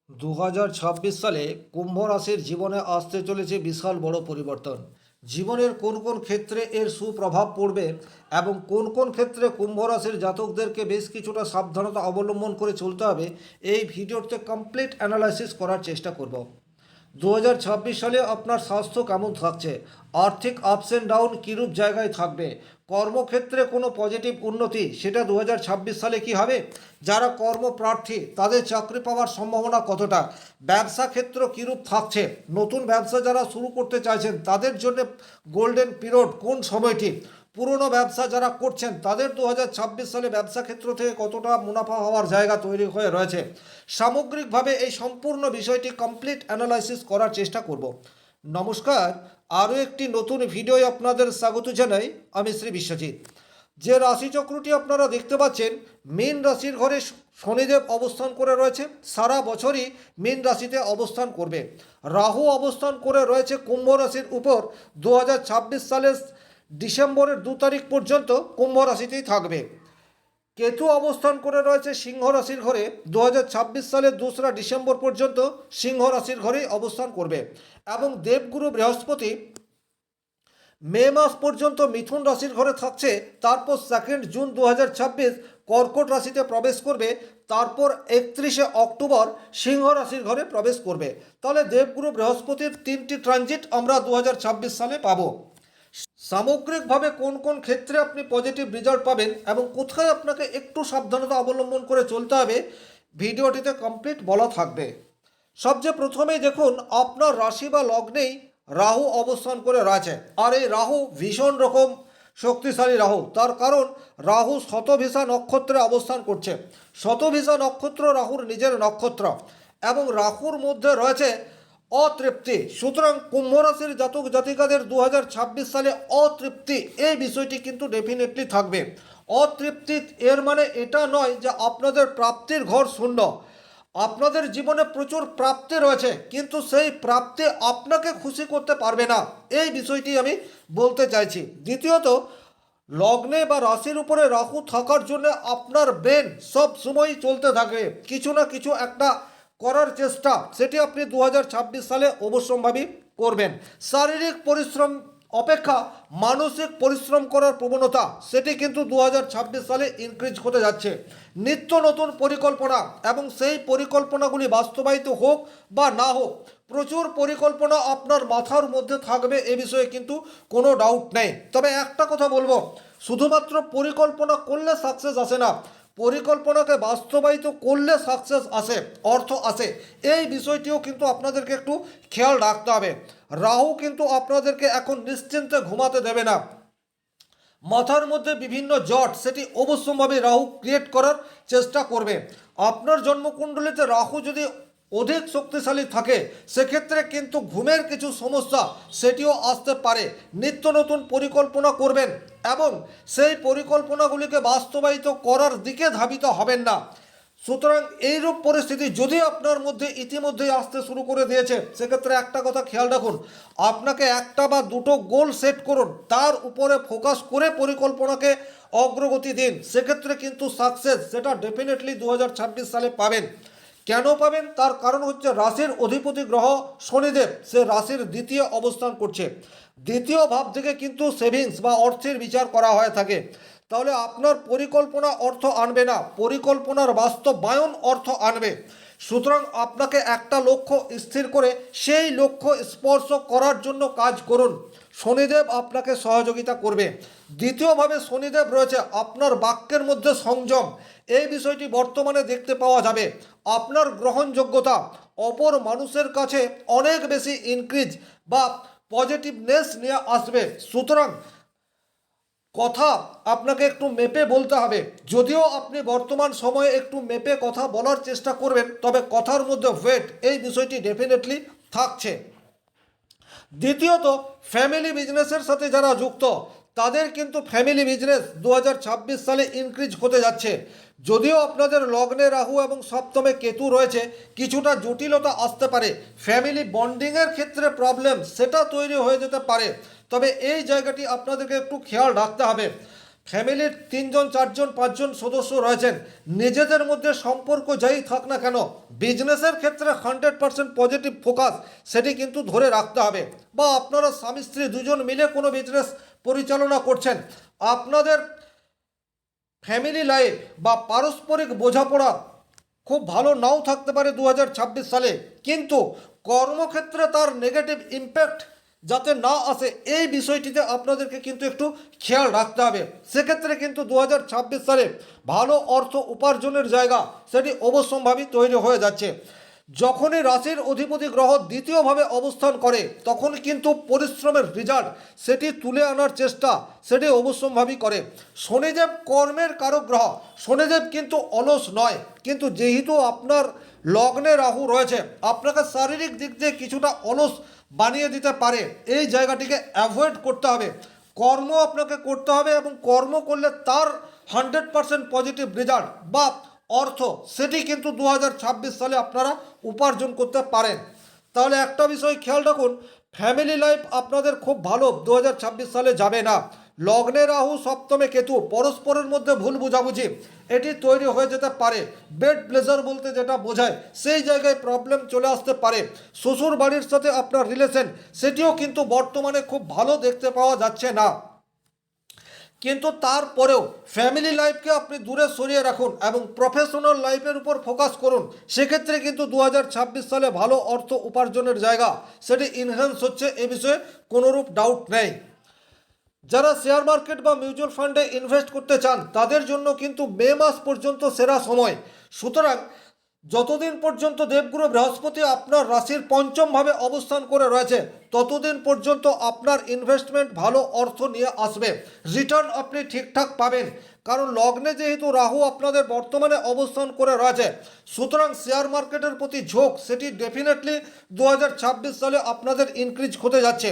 2026 সালে কুম্ভ রাশির জীবনে আসতে চলেছে বিশাল বড় পরিবর্তন। জীবনের কোন কোন ক্ষেত্রে এর সুপ্রভাব পড়বে এবং কোন কোন ক্ষেত্রে কুম্ভ রাশির জাতকদেরকে বেশ কিছুটা সাবধানতা অবলম্বন করে চলতে হবে, এই ভিডিওতে কমপ্লিট অ্যানালাইসিস করার চেষ্টা করব। 2026 সালে আপনার স্বাস্থ্য কেমন থাকছে, আর্থিক আপস অ্যান্ড ডাউন কীরূপ জায়গায় থাকবে, কর্মক্ষেত্রে কোনো পজিটিভ উন্নতি সেটা 2026 সালে কি হবে, যারা কর্মপ্রার্থী তাদের চাকরি পাওয়ার সম্ভাবনা কতটা, ব্যবসা ক্ষেত্র কীরূপ থাকছে, নতুন ব্যবসা যারা শুরু করতে চাইছেন তাদের জন্য গোল্ডেন পিরিয়ড কোন সময়টি, পুরনো ব্যবসা যারা করছেন তাদের 2026 সালে ব্যবসা ক্ষেত্র থেকে কতটা মুনাফা হওয়ার জায়গা তৈরি হয়ে রয়েছে, সামগ্রিকভাবে এই সম্পূর্ণ বিষয়টি কমপ্লিট অ্যানালাইসিস করার চেষ্টা করব। নমস্কার, আরও একটি নতুন ভিডিওয় আপনাদের স্বাগত জানাই। আমি শ্রী বিশ্বজিৎ। যে রাশিচক্রটি আপনারা দেখতে পাচ্ছেন, মীন রাশির ঘরে শনিদেব অবস্থান করে রয়েছে, সারা বছরই মীন রাশিতে অবস্থান করবে। রাহু অবস্থান করে রয়েছে কুম্ভ রাশির উপর 2026 সালের ডিসেম্বরের 2 তারিখ পর্যন্ত কুম্ভ রাশিতেই থাকবে। কেতু অবস্থান করে রয়েছে সিংহ রাশির ঘরে 2026 সালের 2রা ডিসেম্বর পর্যন্ত সিংহ রাশির ঘরেই অবস্থান করবে এবং দেবগুরু বৃহস্পতি মে মাস পর্যন্ত মিথুন রাশির ঘরে থাকছে। তারপর 2 জুন 2026 কর্কট রাশিতে প্রবেশ করবে, তারপর 31 অক্টোবর সিংহ রাশির ঘরে প্রবেশ করবে। তাহলে দেবগুরু বৃহস্পতির 3টি ট্রানজিট আমরা 2026 সালে পাবো। সামগ্রিকভাবে কোন কোন ক্ষেত্রে আপনি পজিটিভ রেজাল্ট পাবেন এবং কোথায় আপনাকে একটু সাবধানতা অবলম্বন করে চলতে হবে, ভিডিওটিতে কমপ্লিট বলা থাকবে। সবচেয়ে প্রথমেই দেখুন, আপনার রাশি বা লগ্নেই রাহু অবস্থান করে রয়েছে, আর এই রাহু ভীষণ রকম শক্তিশালী রাহু। তার কারণ রাহু শতভিসা নক্ষত্রে অবস্থান করছে। শতভিসা নক্ষত্র রাহুর নিজের নক্ষত্র এবং রাহুর মধ্যে রয়েছে অতৃপ্তি। সুতরাং কুম্ভ রাশির জাতক জাতিকাদের 2026 সালে অতৃপ্তি এই বিষয়টি কিন্তু ডেফিনেটলি থাকবে। অতৃপ্তি এর মানে এটা নয় যে আপনাদের প্রাপ্তির ঘর শূন্য। আপনাদের জীবনে প্রচুর প্রাপ্তি রয়েছে, কিন্তু সেই প্রাপ্তি আপনাকে খুশি করতে পারবে না, এই বিষয়টি আমি বলতে চাইছি। দ্বিতীয়ত, লগ্নে বা রাশির উপরে রাহু থাকার জন্য আপনার ব্রেন সব সময় চলতে থাকবে, কিছু না কিছু একটা করার চেষ্টা, সেটি আপনি 2026 সালে অবশ্যম্ভাবী করবেন। শারীরিক পরিশ্রম অপেক্ষা মানসিক পরিশ্রম করার প্রবণতা সেটি কিন্তু 2026 সালে ইনক্রিজ হতে যাচ্ছে। নিত্য নতুন পরিকল্পনা এবং সেই পরিকল্পনাগুলি বাস্তবায়িত হোক বা না হোক, প্রচুর পরিকল্পনা আপনার মাথার মধ্যে থাকবে, এ বিষয়ে কিন্তু কোনো ডাউট নেই। তবে একটা কথা বলবো, শুধুমাত্র পরিকল্পনা করলে সাকসেস আসে না, পরিকল্পনাকে বাস্তবায়িত করলে সাকসেস আসে, অর্থ আসে, এই বিষয়টিও কিন্তু আপনাদেরকে একটু খেয়াল রাখতে হবে। রাহু কিন্তু আপনাদেরকে এখন নিশ্চিন্তে ঘুমাতে দেবে না। মাথার মধ্যে বিভিন্ন জট সেটি অবশ্যম্ভাবী রাহু ক্রিয়েট করার চেষ্টা করবে। আপনার জন্মকুণ্ডলিতে রাহু যদি অধিক শক্তিশালী থাকে, সেক্ষেত্রে কিন্তু ঘুমের কিছু সমস্যা সেটিও আসতে পারে। নিত্য নতুন পরিকল্পনা করবেন এবং সেই পরিকল্পনাগুলিকে বাস্তবায়িত করার দিকে ধাবিত হবেন না। সুতরাং এইরূপ পরিস্থিতি যদি আপনার মধ্যে ইতিমধ্যেই আসতে শুরু করে দিয়েছে, সেক্ষেত্রে একটা কথা খেয়াল রাখুন, আপনাকে একটা বা দুটো গোল সেট করুন, তার উপরে ফোকাস করে পরিকল্পনাকে অগ্রগতি দিন, সেক্ষেত্রে কিন্তু সাকসেস সেটা ডেফিনেটলি 2026 সালে পাবেন। কেন পাবেন, তার কারণ হচ্ছে রাশির অধিপতি গ্রহ শনিদেব সে রাশির দ্বিতীয় অবস্থান করছে। দ্বিতীয় ভাব থেকে কিন্তু সেভিংস বা অর্থের বিচার করা হয়ে থাকে। তাহলে আপনার পরিকল্পনা অর্থ আনবে না, পরিকল্পনার বাস্তবায়ন অর্থ আনবে। সুতরাং আপনাকে একটা লক্ষ্য স্থির করে সেই লক্ষ্য স্পর্শ করার জন্য কাজ করুন, শনিদেব আপনাকে সহযোগিতা করবে। দ্বিতীয়ভাবে শনিদেব রয়েছে আপনার বাক্যের মধ্যে সংযম, এই বিষয়টি বর্তমানে দেখতে পাওয়া যাবে। আপনার গ্রহণযোগ্যতা অপর মানুষের কাছে অনেক বেশি ইনক্রিজ বা পজিটিভনেস নিয়ে আসবে। সুতরাং কথা আপনাকে একটু মেপে বলতে হবে। যদিও আপনি বর্তমান সময়ে একটু মেপে কথা বলার চেষ্টা করবেন, তবে কথার মধ্যে ওয়েট এই বিষয়টি ডেফিনেটলি থাকছে। দ্বিতীয়ত, ফ্যামিলি বিজনেসের সাথে যারা যুক্ত তাদের কিন্তু ফ্যামিলি বিজনেস 2026 সালে ইনক্রিজ হতে যাচ্ছে। যদিও আপনাদের লগ্নে রাহু এবং সপ্তমে কেতু রয়েছে, কিছুটা জটিলতা আসতে পারে, ফ্যামিলি বন্ডিংয়ের ক্ষেত্রে প্রবলেম সেটা তৈরি হয়ে যেতে পারে, তবে এই জায়গাটি আপনাদেরকে একটু খেয়াল রাখতে হবে। ফ্যামিলির 3জন 4জন 5জন সদস্য রয়েছেন, নিজেদের মধ্যে সম্পর্ক যাই থাক না কেন বিজনেসের ক্ষেত্রে 100% পজিটিভ ফোকাস সেটি কিন্তু ধরে রাখতে হবে। বা আপনারা স্বামী স্ত্রী দুজন মিলে কোনো বিজনেস পরিচালনা করছেন, আপনাদের ফ্যামিলি লাইফ বা পারস্পরিক বোঝাপড়া খুব ভালো নাও থাকতে পারে 2026 সালে, কিন্তু কর্মক্ষেত্রে তার নেগেটিভ ইম্প্যাক্ট যাতে না আসে এই বিষয়টিতে আপনাদেরকে কিন্তু একটু খেয়াল রাখতে হবে। সেক্ষেত্রে কিন্তু 2026 সালে ভালো অর্থ উপার্জনের জায়গা সেটি অবশ্যম্ভাবী তৈরি হয়ে যাচ্ছে। যখনই রাশির অধিপতি গ্রহ দ্বিতীয়ভাবে অবস্থান করে তখন কিন্তু পরিশ্রমের রেজাল্ট সেটি তুলে আনার চেষ্টা সেটি অবশ্যম্ভাবী করে। শনিদেব কর্মের কারক গ্রহ, শনিদেব কিন্তু অলস নয়, কিন্তু যেহেতু আপনার লগ্নে রাহু রয়েছে আপনাকে শারীরিক দিক দিয়ে কিছুটা অলস বানিয়ে দিতে পারে। এই জায়গাটিকে অ্যাভয়েড করতে হবে, কর্ম আপনাকে করতে হবে এবং কর্ম করলে তার 100% পজিটিভ রেজাল্ট বা অর্থ সেটি কিন্তু 2026 সালে আপনারা উপার্জন করতে পারেন। তাহলে একটা বিষয় খেয়াল রাখুন, ফ্যামিলি লাইফ আপনাদের খুব ভালো 2026 সালে যাবে না। লগ্নে রাহু সপ্তমে কেতু, পরস্পরের মধ্যে ভুল বোঝাবুঝি এটি তৈরি হয়ে যেতে পারে। বেড প্লেজার বলতে যেটা বোঝায় সেই জায়গায় প্রবলেম চলে আসতে পারে। শ্বশুর বাড়ির সাথে আপনার রিলেশন সেটিও কিন্তু বর্তমানে খুব ভালো দেখতে পাওয়া যাচ্ছে না। কিন্তু তারপরেও ফ্যামিলি লাইফকে আপনি দূরে সরিয়ে রাখুন এবং প্রফেশনাল লাইফের উপর ফোকাস করুন, সেক্ষেত্রে কিন্তু 2026 সালে ভালো অর্থ উপার্জনের জায়গা সেটি ইনহ্যান্স হচ্ছে, এ বিষয়ে কোনোরূপ ডাউট নেই। যারা শেয়ার মার্কেট বা মিউচুয়াল ফান্ডে ইনভেস্ট করতে চান তাদের জন্য কিন্তু মে মাস পর্যন্ত সেরা সময়। সুতরাং যতদিন পর্যন্ত দেবগুরু বৃহস্পতি আপনার রাশির পঞ্চমভাবে অবস্থান করে রয়েছে ততদিন পর্যন্ত আপনার ইনভেস্টমেন্ট ভালো অর্থ নিয়ে আসবে, রিটার্ন আপনি ঠিকঠাক পাবেন। কারণ লগ্নে যেহেতু রাহু আপনাদের বর্তমানে অবস্থান করে রয়েছে, সুতরাং শেয়ার মার্কেটের প্রতি ঝোঁক সেটি ডেফিনেটলি 2026 সালে আপনাদের ইনক্রিজ হতে যাচ্ছে।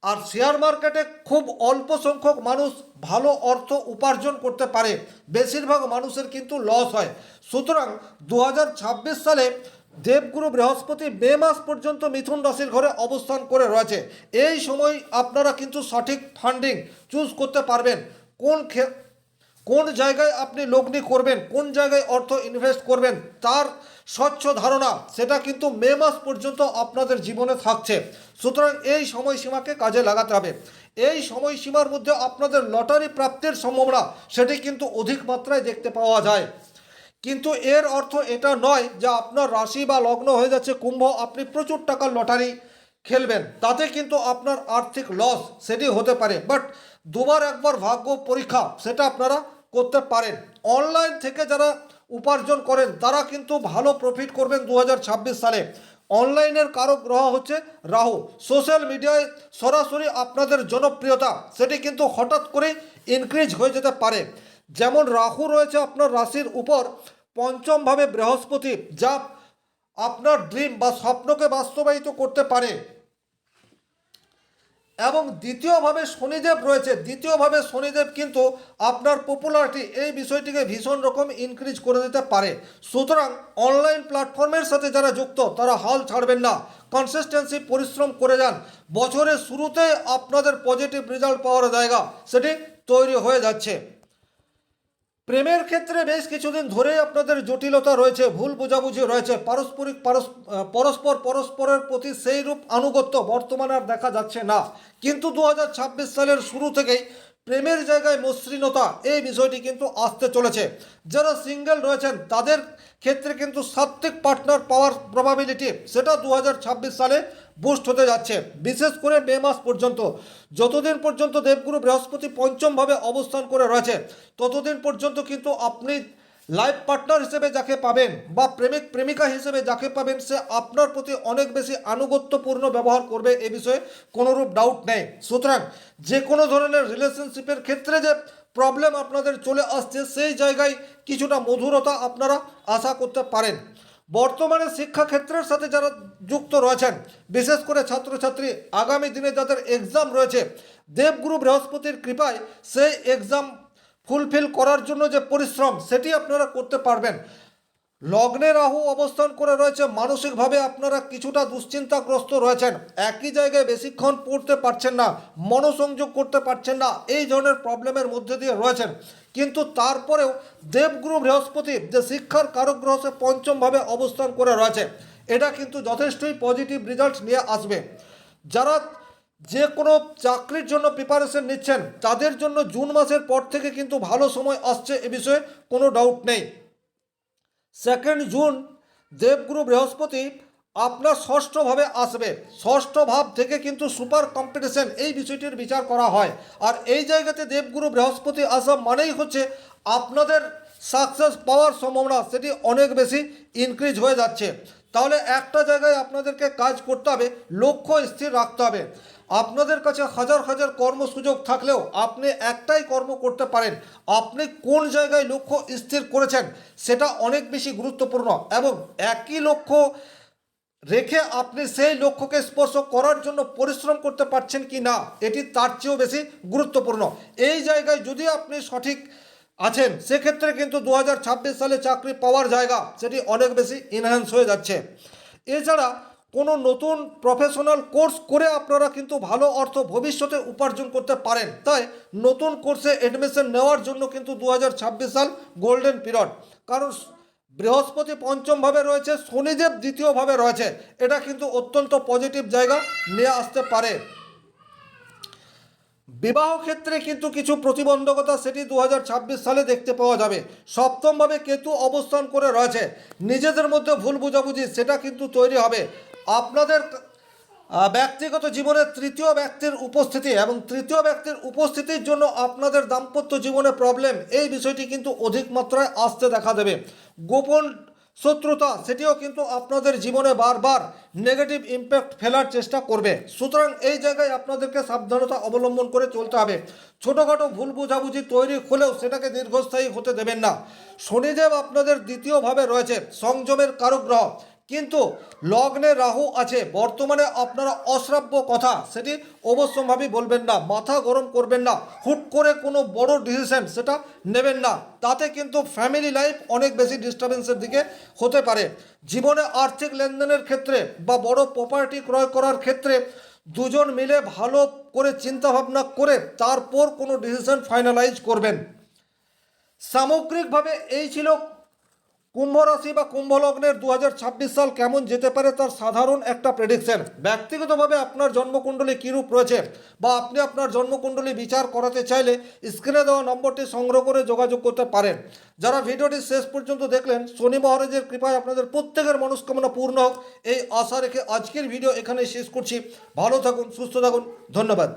আর শেয়ার মার্কেটে খুব অল্প সংখ্যক মানুষ ভালো অর্থ উপার্জন করতে পারে, বেশিরভাগ মানুষের কিন্তু লস হয়। সুতরাং 2026 সালে দেবগুরু বৃহস্পতি মে মাস পর্যন্ত মিথুন রাশির ঘরে অবস্থান করে রয়েছে। এই সময় আপনারা কিন্তু সঠিক ফান্ডিং চুজ করতে পারবেন, কোন জায়গায় আপনি লগ্নি করবেন, কোন জায়গায় অর্থ ইনভেস্ট করবেন তার স্বচ্ছ ধারণা সেটা কিন্তু মে মাস পর্যন্ত আপনাদের জীবনে থাকছে। সুতরাং এই সময়সীমাকে কাজে লাগাতে হবে। এই সময়সীমার মধ্যে আপনাদের লটারি প্রাপ্তির সম্ভাবনা সেটি কিন্তু অধিক মাত্রায় দেখতে পাওয়া যায়। কিন্তু এর অর্থ এটা নয় যে আপনার রাশি বা লগ্ন হয়ে যাচ্ছে কুম্ভ, আপনি প্রচুর টাকার লটারি খেলবেন, তাতে কিন্তু আপনার আর্থিক লস সেটি হতে পারে। বাট দুবার একবার ভাগ্য পরীক্ষা সেটা আপনারা করতে পারেন। অনলাইন থেকে যারা উপার্জন করেন তারা কিন্তু ভালো প্রফিট করবেন 2026 সালে। অনলাইনের কারক গ্রহ হচ্ছে রাহু, সোশ্যাল মিডিয়ায় সরাসরি আপনাদের জনপ্রিয়তা সেটি কিন্তু হঠাৎ করে ইনক্রিজ হয়ে যেতে পারে। যেমন রাহু রয়েছে আপনার রাশির উপর পঞ্চমভাবে বৃহস্পতি, যা আপনার ড্রিম বা স্বপ্নকে বাস্তবায়িত করতে পারে। এবং দ্বিতীয়ভাবে শনিদেব রয়েছে, দ্বিতীয়ভাবে শনিদেব কিন্তু আপনার পপুলারিটি এই বিষয়টিকে ভীষণ রকম ইনক্রিজ করে দিতে পারে। সুতরাং অনলাইন প্ল্যাটফর্মের সাথে যারা যুক্ত তারা হাল ছাড়বেন না, কনসিস্টেন্সি পরিশ্রম করে যান, বছরের শুরুতে আপনাদের পজিটিভ রেজাল্ট পাওয়ার জায়গা সেটি তৈরি হয়ে যাচ্ছে। প্রেমের ক্ষেত্রে বেশ কিছুদিন ধরেই আপনাদের জটিলতা রয়েছে, ভুল বোঝাবুঝি রয়েছে, পরস্পরের প্রতি সেই রূপ আনুগত্য বর্তমানে আর দেখা যাচ্ছে না। কিন্তু 2026 সালের শুরু থেকেই প্রেমের জায়গায় মসৃণতা এই বিষয়টি কিন্তু আসতে চলেছে। যারা সিঙ্গেল রয়েছেন তাদের ক্ষেত্রে কিন্তু সাত্ত্বিক পার্টনার পাওয়ার প্রবাবিলিটি সেটা 2026 সালে বুস্ট হতে যাচ্ছে, বিশেষ করে মে মাস পর্যন্ত। যতদিন পর্যন্ত দেবগুরু বৃহস্পতি পঞ্চমভাবে অবস্থান করে রয়েছে ততদিন পর্যন্ত কিন্তু আপনি লাইফ পার্টনার হিসেবে যাকে পাবেন বা প্রেমিক প্রেমিকা হিসেবে যাকে পাবেন সে আপনার প্রতি অনেক বেশি আনুগত্যপূর্ণ ব্যবহার করবে, এ বিষয়ে কোনোরূপ ডাউট নেই। সুতরাং যে কোনো ধরনের রিলেশনশিপের ক্ষেত্রে যে প্রবলেম আপনাদের চলে আসছে সেই জায়গায় কিছুটা মধুরতা আপনারা আশা করতে পারেন। বর্তমানে শিক্ষাক্ষেত্রের সাথে যারা যুক্ত রয়েছেন, বিশেষ করে ছাত্রছাত্রী, আগামী দিনে যাদের এক্সাম রয়েছে দেবগুরু বৃহস্পতির কৃপায় সেই এক্সাম ফুলফিল করার জন্য যে পরিশ্রম সেটি আপনারা করতে পারবেন। লগ্নে রাহু অবস্থান করে রয়েছে, মানসিকভাবে আপনারা কিছুটা দুশ্চিন্তাগ্রস্ত রয়েছেন, একই জায়গায় বেশিক্ষণ পড়তে পারছেন না, মনোসংযোগ করতে পারছেন না, এই ধরনের প্রবলেমের মধ্যে দিয়ে রয়েছেন। কিন্তু তারপরেও দেবগুরু বৃহস্পতি যে শিক্ষার কারক গ্রহ সে পঞ্চমভাবে অবস্থান করে রয়েছে, এটা কিন্তু যথেষ্টই পজিটিভ রেজাল্ট নিয়ে আসবে। যারা যে কোনো চাকরির জন্য প্রিপারেশন নিচ্ছেন তাদের জন্য জুন মাসের পর থেকে কিন্তু ভালো সময় আসছে, এ বিষয়ে কোনো ডাউট নেই। 2 জুন দেবগুরু বৃহস্পতি আপনার ষষ্ঠভাবে আসবে, ষষ্ঠ ভাব থেকে কিন্তু সুপার কম্পিটিশন এই বিষয়টির বিচার করা হয়। আর এই জায়গাতে দেবগুরু বৃহস্পতি আসা মানেই হচ্ছে আপনাদের সাকসেস পাওয়ার সম্ভাবনা সেটি অনেক বেশি ইনক্রিজ হয়ে যাচ্ছে। তাহলে একটা জায়গায় আপনাদেরকে কাজ করতে হবে, লক্ষ্য স্থির রাখতে হবে। আপনাদের কাছে হাজার হাজার কর্মসুযোগ থাকলেও আপনি একটাই কর্ম করতে পারেন, আপনি কোন জায়গায় লক্ষ্য স্থির করেছেন সেটা অনেক বেশি গুরুত্বপূর্ণ, এবং একই লক্ষ্য রেখে আপনি সেই লক্ষ্যকে স্পর্শ করার জন্য পরিশ্রম করতে পারছেন কি না এটি তার চেয়েও বেশি গুরুত্বপূর্ণ। এই জায়গায় যদি আপনি সঠিক আছেন সেক্ষেত্রে কিন্তু 2026 সালে চাকরি পাওয়ার জায়গা সেটি অনেক বেশি এনহ্যান্স হয়ে যাচ্ছে। এছাড়া কোনো নতুন প্রফেশনাল কোর্স করে আপনারা কিন্তু ভালো অর্থ ভবিষ্যতে উপার্জন করতে পারেন, তাই নতুন কোর্সে অ্যাডমিশন নেওয়ার জন্য কিন্তু 2026 সাল গোল্ডেন পিরিয়ড। কারণ বৃহস্পতি পঞ্চমভাবে রয়েছে, শনিদেব দ্বিতীয়ভাবে রয়েছে, এটা কিন্তু অত্যন্ত পজিটিভ জায়গা নিয়ে আসতে পারে। বিবাহ ক্ষেত্রে কিন্তু কিছু প্রতিবন্ধকতা সেটি 2026 সালে দেখতে পাওয়া যাবে। সপ্তমভাবে কেতু অবস্থান করে রয়েছে, নিজেদের মধ্যে ভুল বোঝাবুঝি সেটা কিন্তু তৈরি হবে। আপনাদের ব্যক্তিগত জীবনে তৃতীয় ব্যক্তির উপস্থিতি এবং তৃতীয় ব্যক্তির উপস্থিতির জন্য আপনাদের দাম্পত্য জীবনে প্রবলেম এই বিষয়টি কিন্তু অধিক মাত্রায় আসতে দেখা দেবে। গোপন শত্রুতা সেটিও কিন্তু আপনাদের জীবনে বারবার নেগেটিভ ইম্প্যাক্ট ফেলার চেষ্টা করবে। সুতরাং এই জায়গায় আপনাদেরকে সাবধানতা অবলম্বন করে চলতে হবে। ছোটোখাটো ভুল বোঝাবুঝি তৈরি হলেও সেটাকে দীর্ঘস্থায়ী হতে দেবেন না। শনিদেব আপনাদের দ্বিতীয়ভাবে রয়েছে, সংযমের কারক গ্রহ, কিন্তু লগ্নে রাহু আছে। বর্তমানে আপনারা অশ্রাব্য কথা সেটি অবশ্যম্ভাবী বলবেন না, মাথা গরম করবেন না, হুট করে কোনো বড় ডিসিশন সেটা নেবেন না, তাতে কিন্তু ফ্যামিলি লাইফ অনেক বেশি ডিস্টারবেন্সের দিকে হতে পারে। জীবনে আর্থিক লেনদেনের ক্ষেত্রে বা বড় প্রপার্টি ক্রয় করার ক্ষেত্রে দুজন মিলে ভালো করে চিন্তাভাবনা করে তারপর কোনো ডিসিশন ফাইনালাইজ করবেন। সামগ্রিকভাবে এই ছিল কুম্ভ রাশি বা কুম্ভ লগ্নের 2026 সাল কেমন যেতে পারে তার সাধারণ একটা প্রেডিকশন। ব্যক্তিগতভাবে আপনার জন্মকুণ্ডলী কীরূপ রয়েছে বা আপনি আপনার জন্মকুণ্ডলী বিচার করাতে চাইলে স্ক্রিনে দেওয়া নম্বরটি সংগ্রহ করে যোগাযোগ করতে পারেন। যারা ভিডিওটি শেষ পর্যন্ত দেখলেন, শনি মহারাজের কৃপায় আপনাদের প্রত্যেকের মনস্কামনা পূর্ণ হোক এই আশা রেখে আজকের ভিডিও এখানেই শেষ করছি। ভালো থাকুন, সুস্থ থাকুন, ধন্যবাদ।